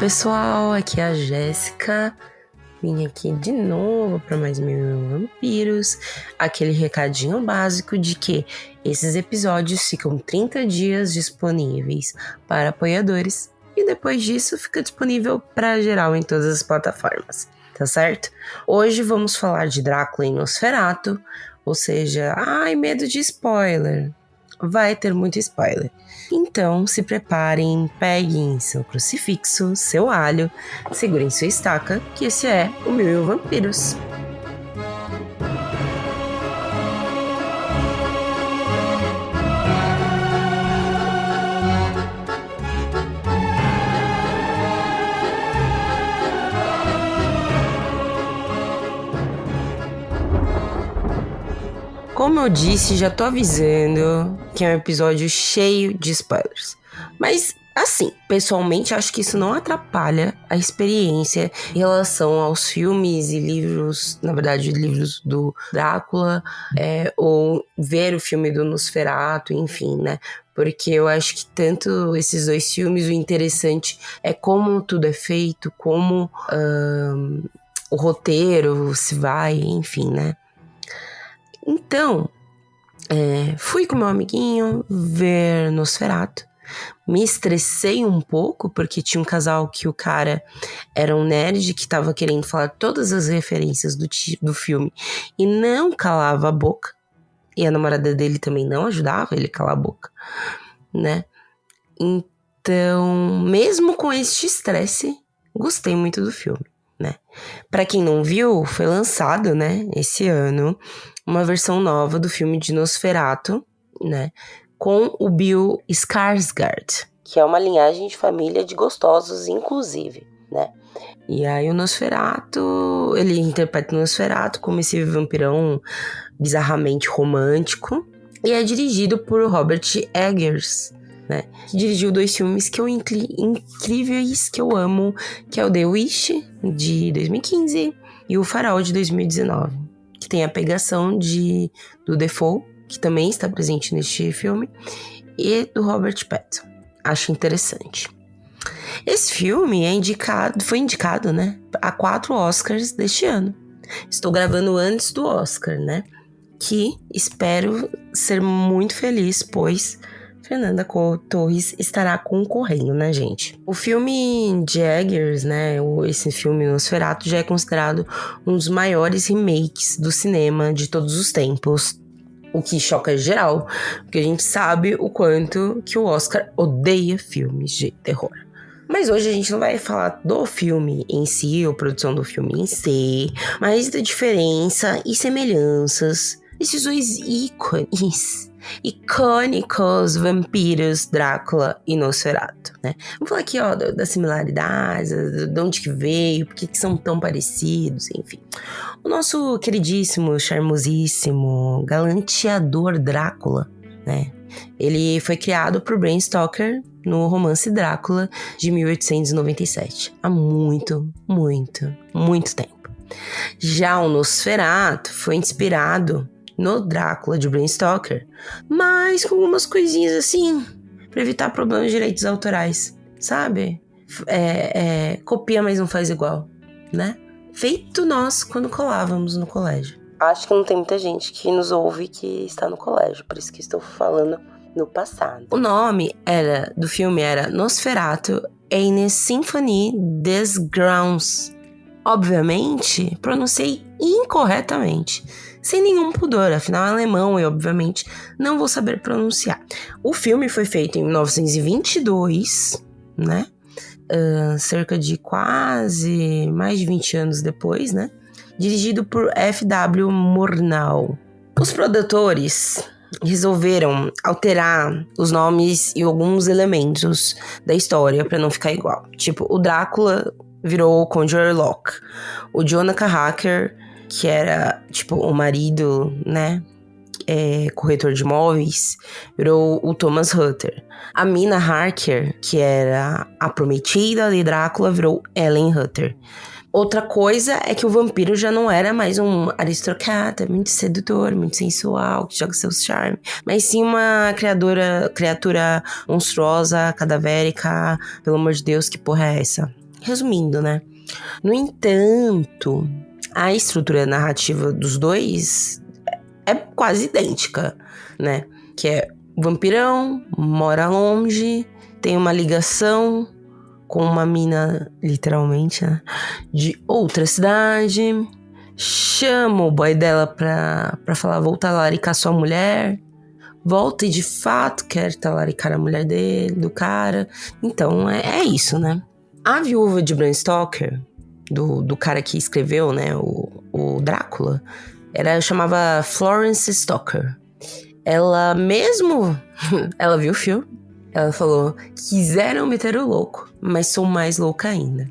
pessoal, aqui é a Jéssica. Vim aqui de novo para mais um Vampiros. Aquele recadinho básico de que esses episódios ficam 30 dias disponíveis para apoiadores e depois disso fica disponível para geral em todas as plataformas, tá certo? Hoje vamos falar de Drácula e Nosferatu, ou seja, medo de spoiler. Vai ter muito spoiler. Então, se preparem, peguem seu crucifixo, seu alho, segurem sua estaca, que esse é o Mil Vampiros. Como eu disse, já tô avisando que é um episódio cheio de spoilers. Mas, assim, pessoalmente acho que isso não atrapalha a experiência em relação aos filmes e livros, na verdade, livros do Drácula, ou ver o filme do Nosferatu, enfim, né? Porque eu acho que tanto esses dois filmes, o interessante é como tudo é feito, como o roteiro se vai, enfim, né? Então, fui com meu amiguinho ver Nosferatu. Me estressei um pouco, porque tinha um casal que o cara era um nerd que tava querendo falar todas as referências do filme e não calava a boca. E a namorada dele também não ajudava ele a calar a boca, né? Então, mesmo com este estresse, gostei muito do filme, né? Pra quem não viu, foi lançado, né, esse ano, uma versão nova do filme de Nosferatu, né, com o Bill Skarsgård, que é uma linhagem de família de gostosos, inclusive, né. E aí o Nosferatu, ele interpreta o Nosferatu como esse vampirão bizarramente romântico, e é dirigido por Robert Eggers, né, que dirigiu dois filmes que incríveis, que eu amo, que é o The Witch, de 2015, e o Farol, de 2019, que tem a pegação do Defoe, que também está presente neste filme, e do Robert Pattinson. Acho interessante. Esse filme foi indicado, né, a 4 Oscars deste ano. Estou gravando antes do Oscar, né, que espero ser muito feliz, pois Fernanda Torres estará concorrendo, né, gente? O filme de Eggers, né, esse filme Nosferatu, já é considerado um dos maiores remakes do cinema de todos os tempos, o que choca geral, porque a gente sabe o quanto que o Oscar odeia filmes de terror. Mas hoje a gente não vai falar do filme em si, ou produção do filme em si, mas da diferença e semelhanças desses dois icônicos vampiros, Drácula e Nosferatu, né? Vamos falar aqui, ó, das similaridades, de onde que veio, por que são tão parecidos, enfim. O nosso queridíssimo, charmosíssimo, galanteador Drácula, né? Ele foi criado por Bram Stoker no romance Drácula de 1897. Há muito, muito, muito tempo. Já o Nosferatu foi inspirado no Drácula de Bram Stoker, mas com algumas coisinhas assim, pra evitar problemas de direitos autorais, sabe? Copia, mas não faz igual, né? Feito nós quando colávamos no colégio. Acho que não tem muita gente que nos ouve que está no colégio, por isso que estou falando no passado. O nome do filme era Nosferatu eine Symphonie des Grauens. Obviamente, pronunciei incorretamente, sem nenhum pudor, afinal é alemão e obviamente não vou saber pronunciar. O filme foi feito em 1922, né? Cerca de quase mais de 20 anos depois, né? Dirigido por F.W. Murnau. Os produtores resolveram alterar os nomes e alguns elementos da história para não ficar igual. Tipo, o Drácula virou o Conjurer Locke. O Jonathan Harker, que era, tipo, o marido, né, corretor de imóveis, virou o Thomas Hutter. A Mina Harker, que era a prometida de Drácula, virou Ellen Hutter. Outra coisa é que o vampiro já não era mais um aristocrata, muito sedutor, muito sensual, que joga seu charme, mas sim uma criatura monstruosa, cadavérica. Pelo amor de Deus, que porra é essa? Resumindo, né? No entanto, a estrutura narrativa dos dois é quase idêntica, né? Que é o vampirão, mora longe, tem uma ligação com uma mina, literalmente, né? De outra cidade, chama o boy dela pra falar, vou talaricar sua mulher, volta e de fato quer talaricar a mulher dele, do cara. Então, é isso, né? A viúva de Bram Stoker, do cara que escreveu, né, o Drácula, chamava Florence Stoker. Ela mesmo, ela viu o filme, ela falou, quiseram meter o louco, mas sou mais louca ainda.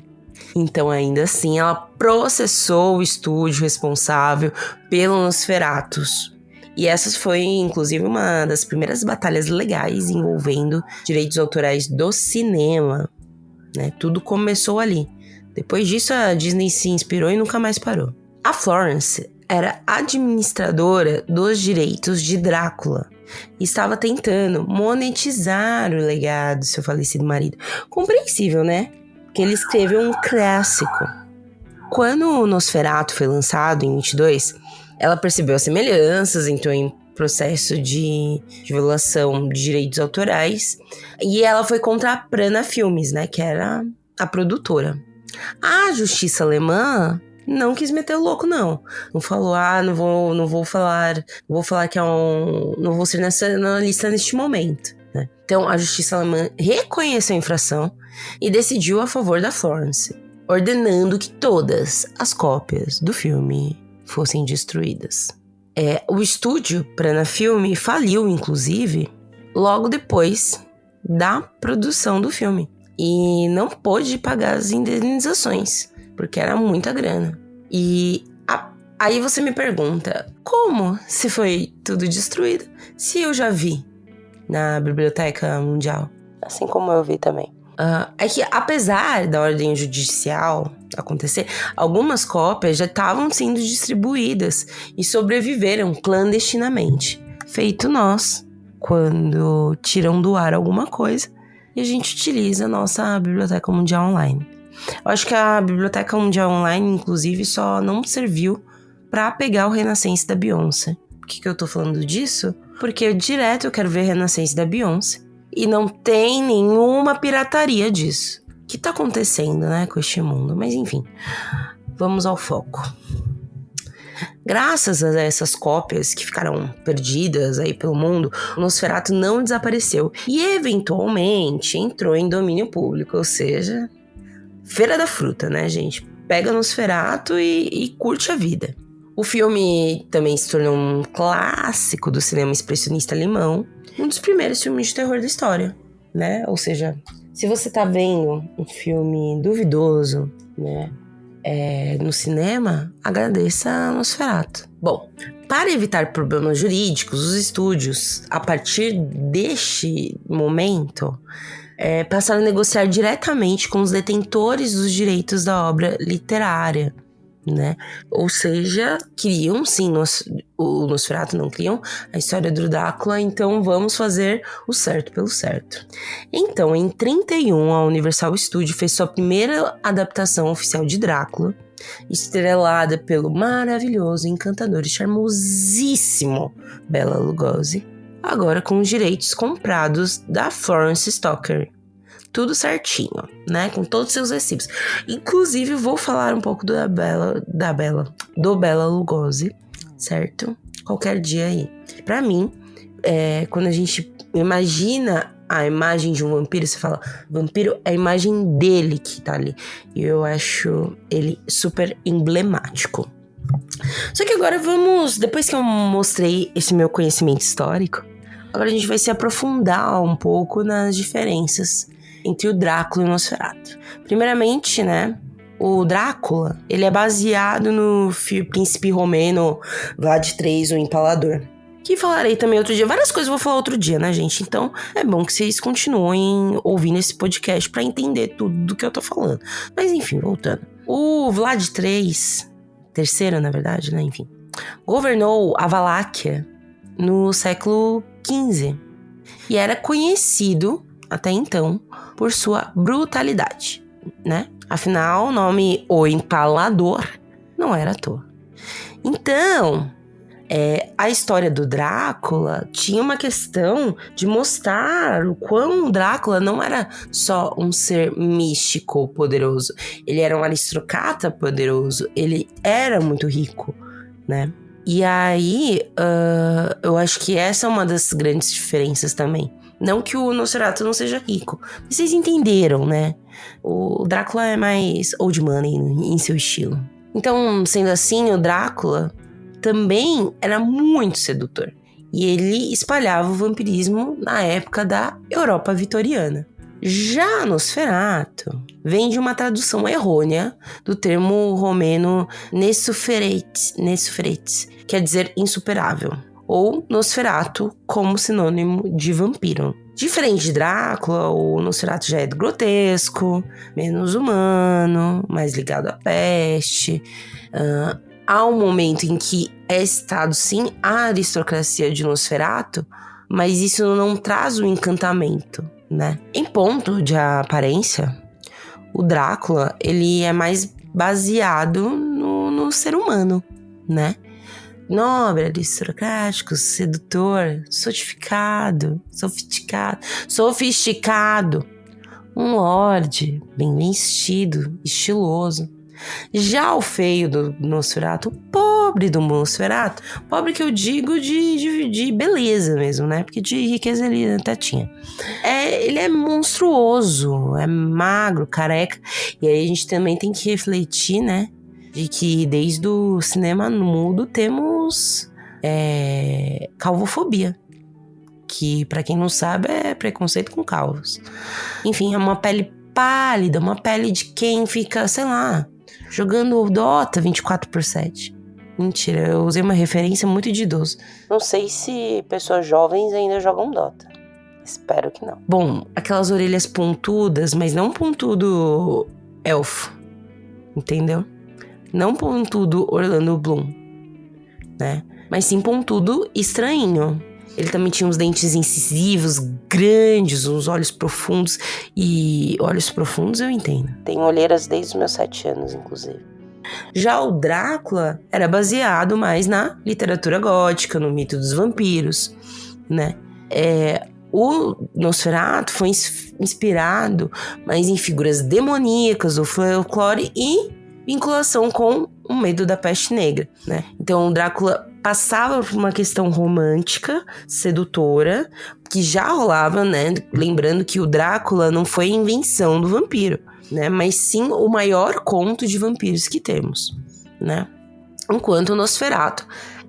Então, ainda assim, ela processou o estúdio responsável pelo Nosferatus. E essa foi, inclusive, uma das primeiras batalhas legais envolvendo direitos autorais do cinema, né? Tudo começou ali. Depois disso, a Disney se inspirou e nunca mais parou. A Florence era administradora dos direitos de Drácula e estava tentando monetizar o legado do seu falecido marido. Compreensível, né? Porque ele escreveu um clássico. Quando o Nosferatu foi lançado em 22, ela percebeu as semelhanças, entrou em processo de violação de direitos autorais e ela foi contra a Prana Filmes, né, que era a produtora. A justiça alemã não quis meter o louco, não. Não falou, não vou falar que não vou ser na lista neste momento, né? Então, a justiça alemã reconheceu a infração e decidiu a favor da Florence, ordenando que todas as cópias do filme fossem destruídas. O estúdio Prana Film faliu, inclusive, logo depois da produção do filme. E não pôde pagar as indenizações, porque era muita grana. E aí você me pergunta, como se foi tudo destruído, se eu já vi na Biblioteca Mundial? Assim como eu vi também. É que apesar da ordem judicial acontecer, algumas cópias já estavam sendo distribuídas e sobreviveram clandestinamente. Feito nós, quando tiram do ar alguma coisa e a gente utiliza a nossa Biblioteca Mundial Online. Eu acho que a Biblioteca Mundial Online, inclusive, só não serviu para pegar o Renascença da Beyoncé. Por que eu tô falando disso? Porque direto eu quero ver Renascença da Beyoncé. E não tem nenhuma pirataria disso. O que tá acontecendo, né, com este mundo? Mas enfim, vamos ao foco. Graças a essas cópias que ficaram perdidas aí pelo mundo, o Nosferatu não desapareceu e eventualmente entrou em domínio público, ou seja, feira da fruta, né, gente? Pega Nosferatu e curte a vida. O filme também se tornou um clássico do cinema expressionista alemão, um dos primeiros filmes de terror da história, né? Ou seja, se você tá vendo um filme duvidoso, né, no cinema, agradeça a Nosferatu. Bom, para evitar problemas jurídicos, os estúdios, a partir deste momento, passaram a negociar diretamente com os detentores dos direitos da obra literária, né? Ou seja, queriam sim, o Nosferatu não queriam a história do Drácula, então vamos fazer o certo pelo certo. Então, em 31, a Universal Studios fez sua primeira adaptação oficial de Drácula, estrelada pelo maravilhoso, encantador e charmosíssimo Bela Lugosi, agora com os direitos comprados da Florence Stoker. Tudo certinho, né? Com todos os seus recibos. Inclusive, vou falar um pouco do Bela Lugosi, certo? Qualquer dia aí. Pra mim, quando a gente imagina a imagem de um vampiro, você fala, vampiro é a imagem dele que tá ali. E eu acho ele super emblemático. Só que agora depois que eu mostrei esse meu conhecimento histórico, agora a gente vai se aprofundar um pouco nas diferenças entre o Drácula e o Nosferatu. Primeiramente, né, o Drácula, ele é baseado no príncipe romeno Vlad III, o Empalador. Que falarei também outro dia. Várias coisas eu vou falar outro dia, né, gente? Então, é bom que vocês continuem ouvindo esse podcast pra entender tudo do que eu tô falando. Mas, enfim, voltando. O Vlad III, terceiro, na verdade, né, enfim, governou a Valáquia no século XV. E era conhecido, até então, por sua brutalidade, né? Afinal, o nome O Empalador não era à toa. Então, a história do Drácula tinha uma questão de mostrar o quão o Drácula não era só um ser místico poderoso. Ele era um aristocrata poderoso. Ele era muito rico, né? E aí, eu acho que essa é uma das grandes diferenças também. Não que o Nosferatu não seja rico. Vocês entenderam, né? O Drácula é mais old money em seu estilo. Então, sendo assim, o Drácula também era muito sedutor. E ele espalhava o vampirismo na época da Europa vitoriana. Já Nosferatu vem de uma tradução errônea do termo romeno Nessuferetis, quer dizer insuperável, ou Nosferatu como sinônimo de vampiro. Diferente de Drácula, o Nosferatu já é grotesco, menos humano, mais ligado à peste. Há um momento em que é citado sim a aristocracia de Nosferatu, mas isso não traz o encantamento, né? Em ponto de aparência, o Drácula, ele é mais baseado no ser humano, né? Nobre, aristocrático, sedutor, sofisticado, um lorde, bem vestido, estiloso. Já o feio do Nosferatu, o pobre do Nosferatu, pobre que eu digo de beleza mesmo, né? Porque de riqueza ele até tinha. Ele é monstruoso, é magro, careca. E aí a gente também tem que refletir, né? De que desde o cinema mudo temos calvofobia. Que, pra quem não sabe, é preconceito com calvos. Enfim, é uma pele pálida, uma pele de quem fica, sei lá, jogando Dota 24/7. Mentira, eu usei uma referência muito de idoso. Não sei se pessoas jovens ainda jogam Dota. Espero que não. Bom, aquelas orelhas pontudas, mas não pontudo elfo. Entendeu? Não pontudo Orlando Bloom, né? Mas sim pontudo estranho. Ele também tinha uns dentes incisivos, grandes, uns olhos profundos. E olhos profundos eu entendo. Tenho olheiras desde os meus 7 anos, inclusive. Já o Drácula era baseado mais na literatura gótica, no mito dos vampiros, né? O Nosferatu foi inspirado mais em figuras demoníacas, do folclore e vinculação com o medo da peste negra, né? Então o Drácula passava por uma questão romântica, sedutora, que já rolava, né? Lembrando que o Drácula não foi invenção do vampiro, né? Mas sim o maior conto de vampiros que temos, né? Enquanto o Nosferatu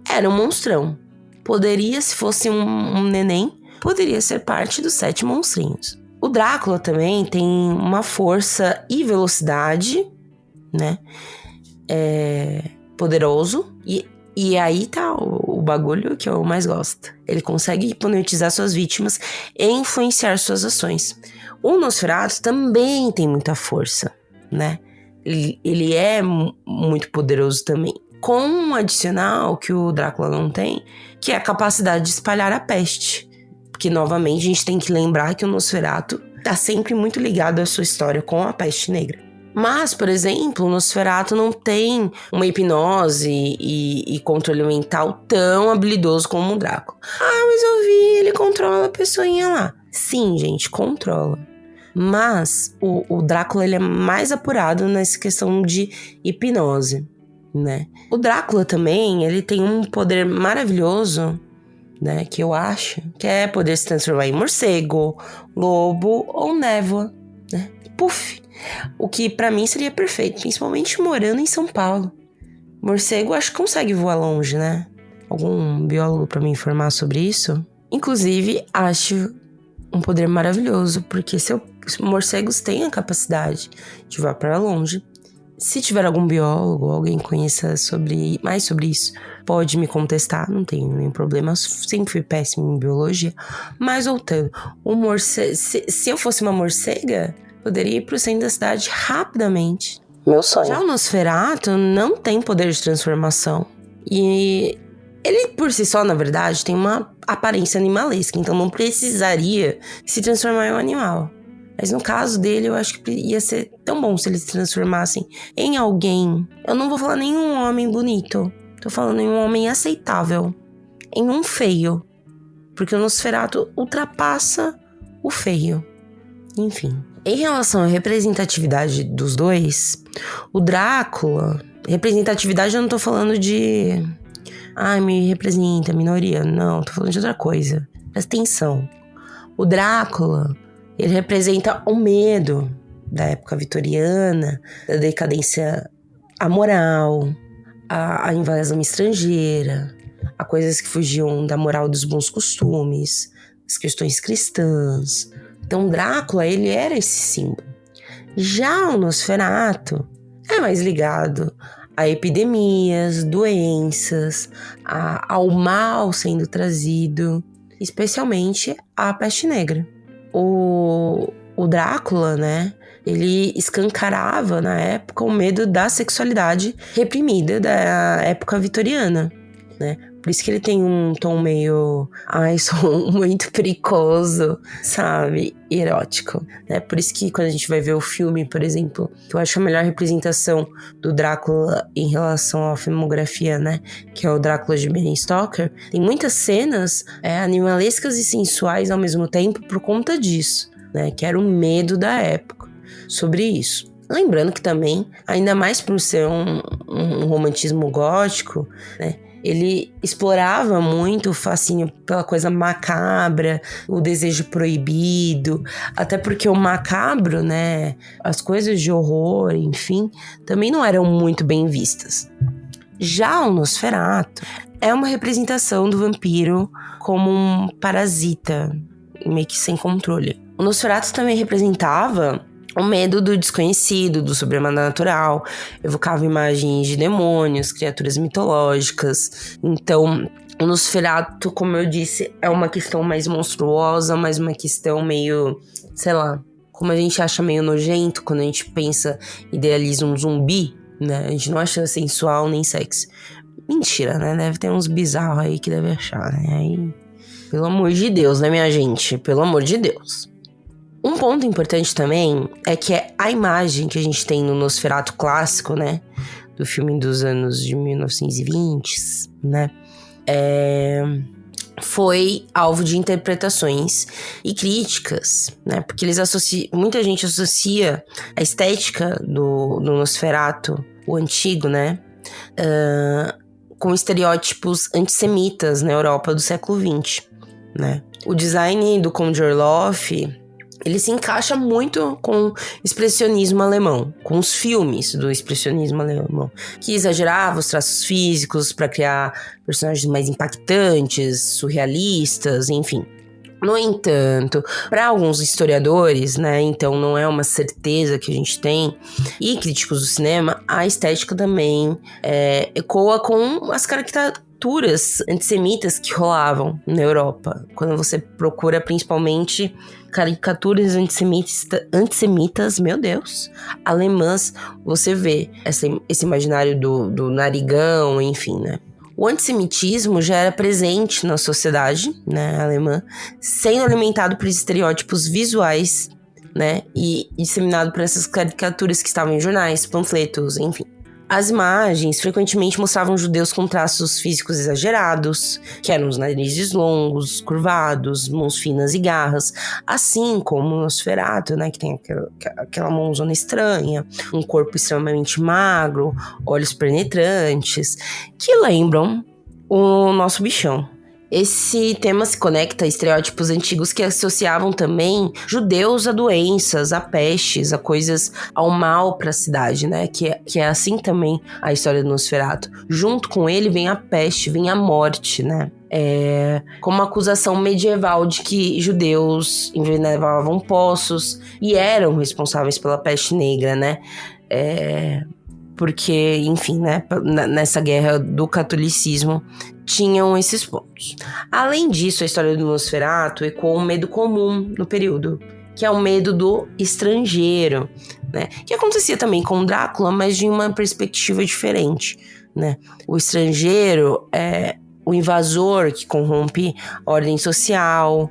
era um monstrão. Poderia, se fosse um neném, poderia ser parte dos 7 monstrinhos. O Drácula também tem uma força e velocidade, né? Poderoso. E aí tá o bagulho que eu mais gosto. Ele consegue hipnotizar suas vítimas e influenciar suas ações. O Nosferatu também tem muita força, né? Ele é muito poderoso também. Com um adicional que o Drácula não tem, que é a capacidade de espalhar a peste. Porque, novamente, a gente tem que lembrar que o Nosferatu tá sempre muito ligado à sua história com a peste negra. Mas, por exemplo, o Nosferatu não tem uma hipnose e controle mental tão habilidoso como o Drácula. Ah, mas eu vi, ele controla a pessoinha lá. Sim, gente, controla. Mas o Drácula, ele é mais apurado nessa questão de hipnose, né? O Drácula também, ele tem um poder maravilhoso, né? Que eu acho que é poder se transformar em morcego, lobo ou névoa, né? Puf! O que pra mim seria perfeito, principalmente morando em São Paulo. Morcego acho que consegue voar longe, né? Algum biólogo pra me informar sobre isso? Inclusive, acho um poder maravilhoso, porque morcegos têm a capacidade de voar para longe. Se tiver algum biólogo, alguém conheça mais sobre isso, pode me contestar, não tenho nenhum problema, sempre fui péssimo em biologia. Mas voltando, se eu fosse uma morcega, poderia ir pro centro da cidade rapidamente. Meu sonho. Já o Nosferatu não tem poder de transformação. E ele, por si só, na verdade, tem uma aparência animalesca. Então não precisaria se transformar em um animal. Mas no caso dele, eu acho que ia ser tão bom se eles se transformassem em alguém. Eu não vou falar nenhum homem bonito. Tô falando em um homem aceitável. Em um feio. Porque o Nosferatu ultrapassa o feio. Enfim. Em relação à representatividade dos dois, o Drácula... Representatividade eu não tô falando de... Ai, me representa, minoria. Não, tô falando de outra coisa. Presta atenção. O Drácula, ele representa o medo da época vitoriana, da decadência amoral, a invasão estrangeira, a coisas que fugiam da moral dos bons costumes, as questões cristãs. Então, Drácula, ele era esse símbolo. Já o Nosferatu é mais ligado a epidemias, doenças, ao mal sendo trazido, especialmente a peste negra. O Drácula, né, ele escancarava na época o medo da sexualidade reprimida da época vitoriana, né? Por isso que ele tem um tom meio... Ai, sou muito perigoso, sabe? Erótico, né? Por isso que quando a gente vai ver o filme, por exemplo, que eu acho a melhor representação do Drácula em relação à filmografia, né? Que é o Drácula de Bram Stoker. Tem muitas cenas animalescas e sensuais ao mesmo tempo por conta disso, né? Que era o medo da época sobre isso. Lembrando que também, ainda mais por ser um romantismo gótico, né? Ele explorava muito o fascínio pela coisa macabra, o desejo proibido, até porque o macabro, né, as coisas de horror, enfim, também não eram muito bem vistas. Já o Nosferatu é uma representação do vampiro como um parasita, meio que sem controle. O Nosferatu também representava o medo do desconhecido, do sobrenatural, evocava imagens de demônios, criaturas mitológicas. Então, o Nosferatu, como eu disse, é uma questão mais monstruosa, mas uma questão meio, sei lá, como a gente acha meio nojento quando a gente pensa, idealiza um zumbi, né? A gente não acha sensual nem sexy. Mentira, né? Deve ter uns bizarros aí que deve achar, né? Aí, pelo amor de Deus, né, minha gente? Pelo amor de Deus. Um ponto importante também é que a imagem que a gente tem no Nosferatu clássico, né? Do filme dos anos de 1920, né? Foi alvo de interpretações e críticas, né? Porque muita gente associa a estética do Nosferatu, o antigo, né? Com estereótipos antissemitas na Europa do século XX, né? O design do Conde Orloff, ele se encaixa muito com o expressionismo alemão, com os filmes do expressionismo alemão, que exagerava os traços físicos para criar personagens mais impactantes, surrealistas, enfim. No entanto, para alguns historiadores, né, então não é uma certeza que a gente tem, e críticos do cinema, a estética também ecoa com as caricaturas antissemitas que rolavam na Europa. Quando você procura principalmente caricaturas antissemitas, meu Deus, alemãs, você vê esse imaginário do narigão, enfim, né? O antissemitismo já era presente na sociedade, né, alemã, sendo alimentado por estereótipos visuais, né, e disseminado por essas caricaturas que estavam em jornais, panfletos, enfim. As imagens frequentemente mostravam judeus com traços físicos exagerados, que eram os narizes longos, curvados, mãos finas e garras, assim como o Nosferatu, né, que tem aquela mãozona estranha, um corpo extremamente magro, olhos penetrantes, que lembram o nosso bichão. Esse tema se conecta a estereótipos antigos que associavam também judeus a doenças, a pestes, a coisas, ao mal para a cidade, né? Que é assim também a história do Nosferatu. Junto com ele vem a peste, vem a morte, né? Como uma acusação medieval de que judeus envenenavam poços e eram responsáveis pela peste negra, né? Porque, enfim, né? Nessa guerra do catolicismo tinham esses pontos. Além disso, a história do Nosferatu ecoou um medo comum no período, que é o medo do estrangeiro, né? Que acontecia também com Drácula, mas de uma perspectiva diferente, né? O estrangeiro é o invasor que corrompe a ordem social,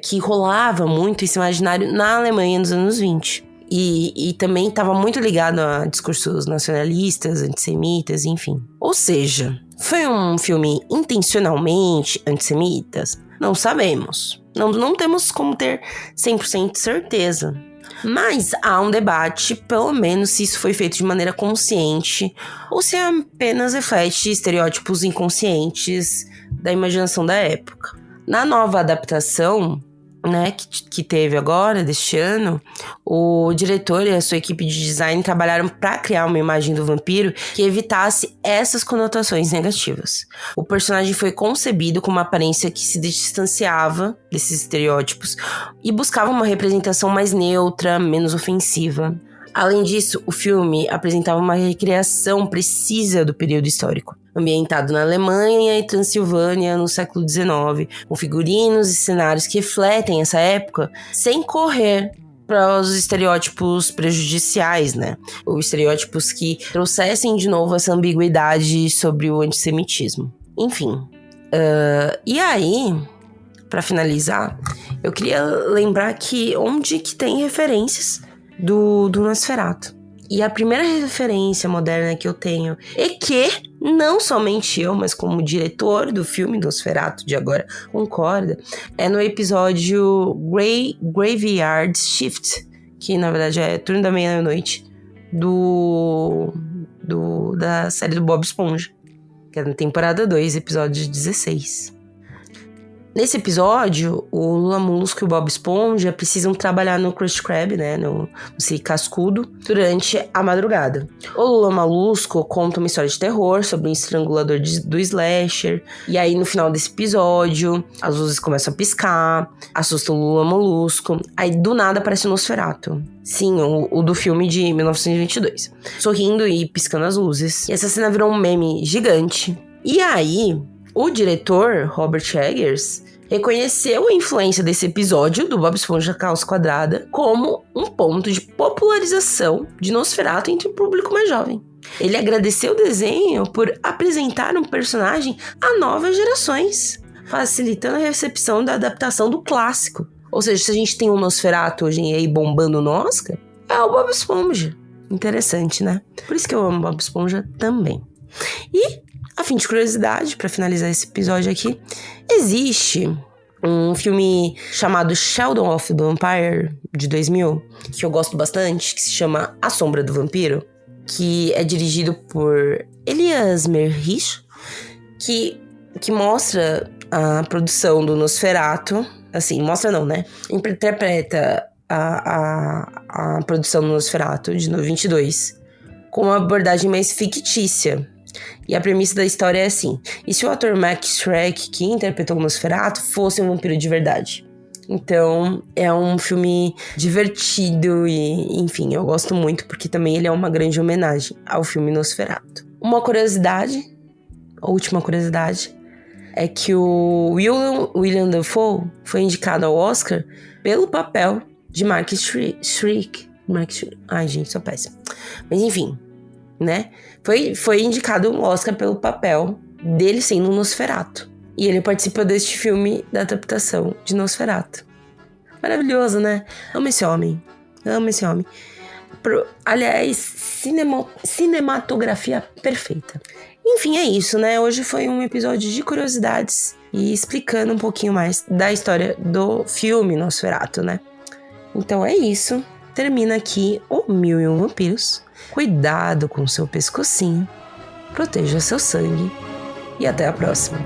que rolava muito esse imaginário na Alemanha nos anos 20. E também estava muito ligado a discursos nacionalistas, antissemitas, enfim. Ou seja, foi um filme intencionalmente antissemitas? Não sabemos. Não temos como ter 100% de certeza. Mas há um debate, pelo menos, se isso foi feito de maneira consciente ou se apenas reflete estereótipos inconscientes da imaginação da época. Na nova adaptação, né, que teve agora, deste ano, o diretor e a sua equipe de design trabalharam para criar uma imagem do vampiro que evitasse essas conotações negativas. O personagem foi concebido com uma aparência que se distanciava desses estereótipos e buscava uma representação mais neutra, menos ofensiva. Além disso, o filme apresentava uma recriação precisa do período histórico, ambientado na Alemanha e Transilvânia no século XIX, com figurinos e cenários que refletem essa época sem correr para os estereótipos prejudiciais, né? Ou estereótipos que trouxessem de novo essa ambiguidade sobre o antissemitismo. Enfim. E aí, para finalizar, eu queria lembrar que onde que tem referências do Nosferatu. E a primeira referência moderna que eu tenho, e que não somente eu, mas como diretor do filme Nosferatu de agora concorda, é no episódio Graveyard Shift, que na verdade é Turno da Meia-Noite, da série do Bob Esponja, que é na temporada 2, episódio 16. Nesse episódio, o Lula Molusco e o Bob Esponja precisam trabalhar no Krusty Krab, né, no Siri Cascudo, durante a madrugada. O Lula Molusco conta uma história de terror sobre um estrangulador do slasher, e aí no final desse episódio, as luzes começam a piscar, assusta o Lula Molusco, aí do nada aparece o Nosferatu. Sim, o do filme de 1922, sorrindo e piscando as luzes. E essa cena virou um meme gigante. E aí, o diretor, Robert Eggers, reconheceu a influência desse episódio do Bob Esponja Calça Quadrada como um ponto de popularização de Nosferatu entre o público mais jovem. Ele agradeceu o desenho por apresentar um personagem a novas gerações, facilitando a recepção da adaptação do clássico. Ou seja, se a gente tem um Nosferatu hoje aí bombando no Oscar, é o Bob Esponja. Interessante, né? Por isso que eu amo Bob Esponja também. E, a fim de curiosidade, para finalizar esse episódio aqui, existe um filme chamado Sheldon of the Vampire, de 2000, que eu gosto bastante, que se chama A Sombra do Vampiro, que é dirigido por Elias Merhige, que mostra a produção do Nosferatu, assim, mostra não, né? Interpreta a produção do Nosferatu, de 22, com uma abordagem mais fictícia. E a premissa da história é assim: e se o ator Max Schreck, que interpretou o Nosferatu, fosse um vampiro de verdade? Então, é um filme divertido e, enfim, eu gosto muito, porque também ele é uma grande homenagem ao filme Nosferatu. Uma curiosidade, a última curiosidade, é que o William Dafoe foi indicado ao Oscar pelo papel de Max Schreck. Ai, gente, sou péssima. Mas enfim, né? Foi indicado um Oscar pelo papel dele sendo um Nosferatu. E ele participa deste filme da adaptação de Nosferatu. Maravilhoso, né? Amo esse homem. Aliás, cinematografia perfeita. Enfim, é isso, né? Hoje foi um episódio de curiosidades e explicando um pouquinho mais da história do filme Nosferatu, né? Então é isso. Termina aqui o 1001 Vampiros. Cuidado com seu pescocinho, proteja seu sangue e até a próxima.